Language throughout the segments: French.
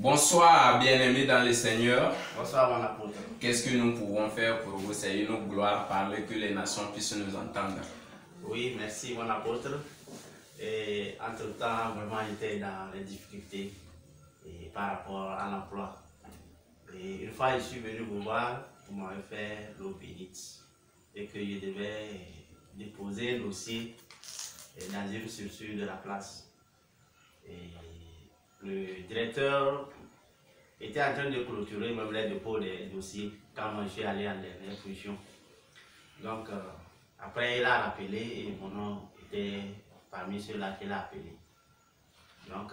Bonsoir, bien-aimés dans le Seigneur. Bonsoir, mon apôtre. Qu'est-ce que nous pouvons faire pour vous? C'est une gloire, parler que les nations puissent nous entendre. Oui, merci, mon apôtre. Et entre-temps, vraiment, j'étais dans les difficultés par rapport à l'emploi. Et une fois, je suis venu vous voir, vous m'avez fait l'eau bénite et que je devais déposer un dossier dans une structure de la place. Et le directeur était en train de clôturer même les dépôts des dossiers quand moi je suis allé en dernière position. Donc, après, il a rappelé et mon nom était parmi ceux-là qu'il a appelé. Donc,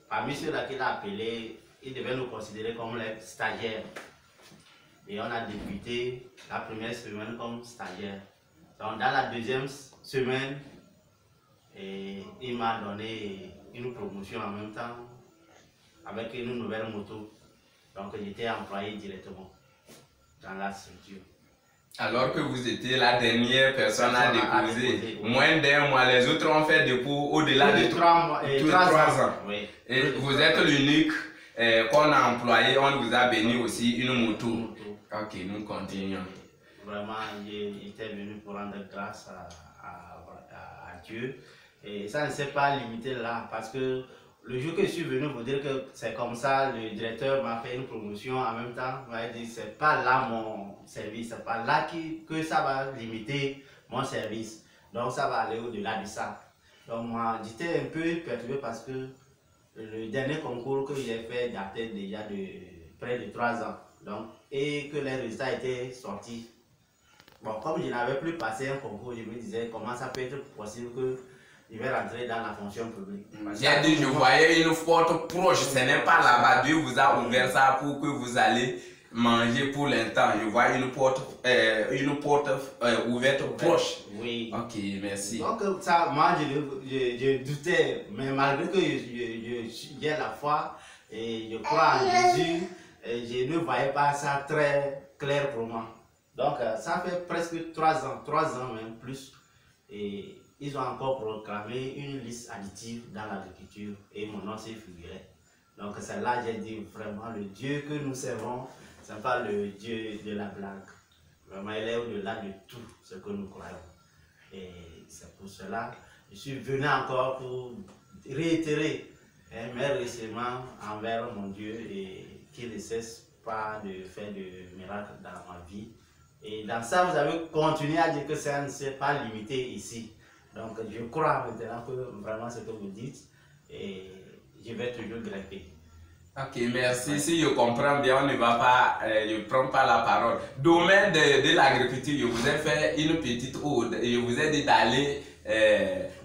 parmi ceux-là qu'il a appelé, il devait nous considérer comme les stagiaires. Et on a débuté la première semaine comme stagiaire. Donc, dans la deuxième semaine, il m'a donné une promotion en même temps avec une nouvelle moto. Donc, j'étais employé directement dans la structure. Alors que vous étiez la dernière personne à déposer, moins d'un mois, les autres ont fait dépôt au-delà de 3 ans. Oui. Et vous êtes l'unique qu'on a employé, on vous a béni aussi une moto. Ok, nous continuons. Vraiment, j'étais venu pour rendre grâce à Dieu. Et ça ne s'est pas limité là, parce que le jour que je suis venu vous dire que c'est comme ça, le directeur m'a fait une promotion en même temps. Il m'a dit c'est pas là mon service, c'est pas là que ça va limiter mon service. Donc ça va aller au-delà de ça. Donc moi j'étais un peu perturbé parce que le dernier concours que j'ai fait datait déjà de près de 3 ans. Donc, et que les résultats étaient sortis. Bon, comme je n'avais plus passé un concours, je me disais comment ça peut être possible que je vais rentrer dans la fonction publique. J'ai dit, je voyais une porte proche, ce n'est pas là-bas. Dieu vous a ouvert ça pour que vous allez manger pour l'instant. Je vois une porte ouverte proche. Oui. Ok, merci. Donc, ça, moi, je doutais, mais malgré que j'ai la foi et je crois en Jésus, je ne voyais pas ça très clair pour moi. Donc, ça fait presque 3 ans même plus. Et ils ont encore proclamé une liste additive dans l'agriculture et mon nom s'est figuré. Donc c'est là que j'ai dit vraiment le Dieu que nous servons, ce n'est pas le Dieu de la blague. Vraiment il est au-delà de tout ce que nous croyons. Et c'est pour cela que je suis venu encore pour réitérer mes remerciements envers mon Dieu et qu'il ne cesse pas de faire de miracles dans ma vie. Et dans ça vous avez continué à dire que ça ne s'est pas limité ici. Donc je crois maintenant que vraiment ce que vous dites et je vais toujours grimper. Ok, merci. Ouais. Si je comprends bien, on ne va pas, je ne prends pas la parole. Domaine de l'agriculture, je vous ai fait une petite ode et je vous ai dit d'aller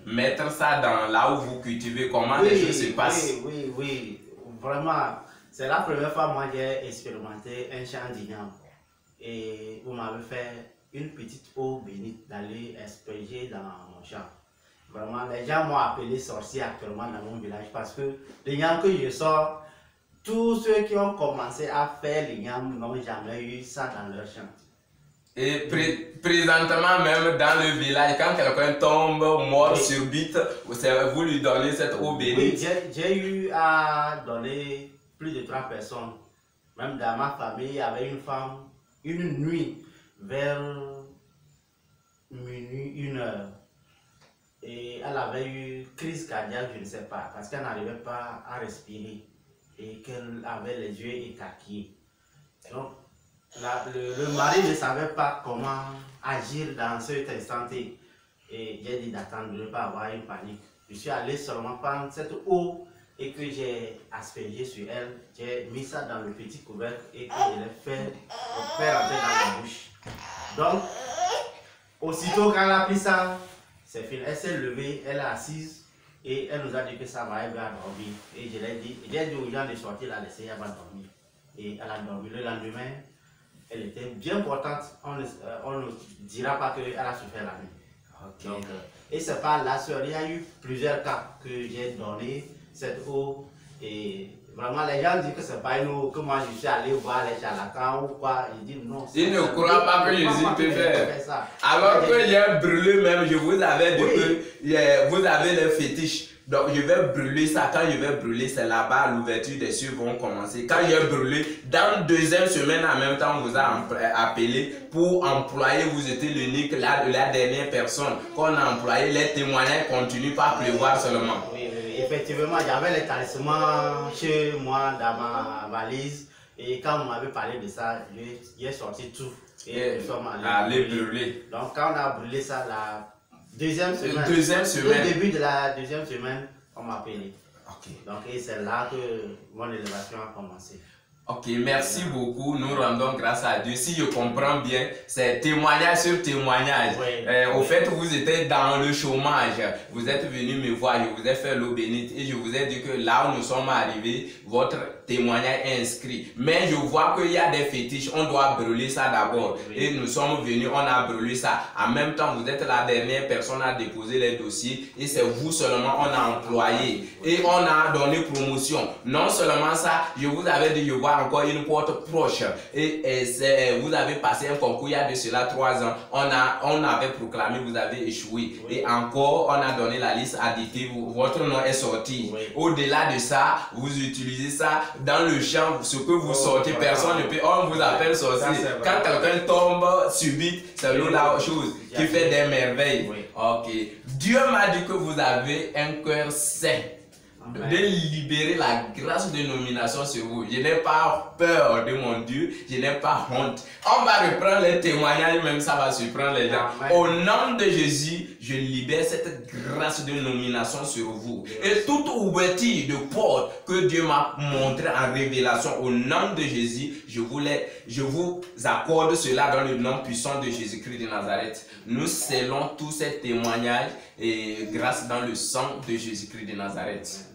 mettre ça dans là où vous cultivez, comment les choses se passent. Oui, vraiment. C'est la première fois moi j'ai expérimenté un champ d'igname et vous m'avez fait une petite eau bénite d'aller asperger dans mon champ. Vraiment, les gens m'ont appelé sorcier actuellement dans mon village parce que les gens que je sors, tous ceux qui ont commencé à faire les yams n'ont jamais eu ça dans leur champ. Et présentement même dans le village, quand quelqu'un tombe mort subite, vous lui donnez cette eau bénite? Oui, j'ai eu à donner plus de 3 personnes. Même dans ma famille, il y avait une femme, une nuit, vers minuit, 1h. Et elle avait eu crise cardiaque, je ne sais pas, parce qu'elle n'arrivait pas à respirer et qu'elle avait les yeux écarquillés. Donc, le mari ne savait pas comment agir dans cet instant. Et j'ai dit d'attendre, de ne pas avoir une panique. Je suis allé seulement prendre cette eau et que j'ai aspergé sur elle. J'ai mis ça dans le petit couvercle et que je l'ai fait rentrer dans la bouche. Donc, aussitôt qu'elle a pris ça, c'est fini. Elle s'est levée, elle est assise et elle nous a dit que ça va, elle va dormir. Et je l'ai dit, j'ai dit aux gens de sortir, la laisser, elle va dormir. Et elle a dormi. Le lendemain, elle était bien portante. On ne dira pas qu'elle a souffert la nuit. Okay. Donc, et c'est pas la soeur, il y a eu plusieurs cas que j'ai donné cette eau. Et vraiment, les gens disent que c'est pas une eau, que moi je suis allé voir les charlatans ou quoi. Ils disent non. Ils ne croient pas que Jésus peut faire ça. Alors que j'ai brûlé même, je vous avais dit que vous avez les fétiches. Donc je vais brûler ça. Quand je vais brûler, c'est là-bas, l'ouverture des cieux vont commencer. Quand je vais brûler, dans 2e semaine en même temps, on vous a appelé pour employer, vous étiez l'unique, la dernière personne qu'on a employé. Les témoignages continuent pas à pleuvoir seulement. Oui, effectivement, j'avais les talismans chez moi dans ma valise. Et quand on m'avait parlé de ça, j'ai sorti tout. Et nous sommes allés brûler. Donc quand on a brûlé ça, la 2e semaine, au début de la 2e semaine, on m'a appelé. Okay. Donc c'est là que mon élévation a commencé. Ok, merci beaucoup. Nous rendons grâce à Dieu. Si je comprends bien, c'est témoignage sur témoignage. Au fait, vous étiez dans le chômage. Vous êtes venu me voir, je vous ai fait l'eau bénite et je vous ai dit que là où nous sommes arrivés, votre témoignage est inscrit. Mais je vois qu'il y a des fétiches. On doit brûler ça d'abord. Et nous sommes venus, on a brûlé ça. En même temps, vous êtes la dernière personne à déposer les dossiers et c'est vous seulement on a employé. Et on a donné promotion. Non seulement ça, je vous avais dit, je vois encore une porte proche et vous avez passé un concours il y a de cela 3 ans, on avait proclamé, vous avez échoué et encore on a donné la liste additive, votre nom est sorti. Au-delà de ça, vous utilisez ça dans le champ, ce que vous sortez, personne ne peut, on vous appelle sorcier. Quand quelqu'un tombe subit, c'est la chose qui fait des merveilles. Ok, Dieu m'a dit que vous avez un cœur sain. De libérer la grâce de nomination sur vous. Je n'ai pas peur de mon Dieu, je n'ai pas honte. On va reprendre les témoignages, même ça va surprendre les gens. Au nom de Jésus, je libère cette grâce de nomination sur vous. Et toute ouverture de porte que Dieu m'a montré en révélation, au nom de Jésus, je vous accorde cela dans le nom puissant de Jésus-Christ de Nazareth. Nous scellons tous ces témoignages et grâce dans le sang de Jésus-Christ de Nazareth.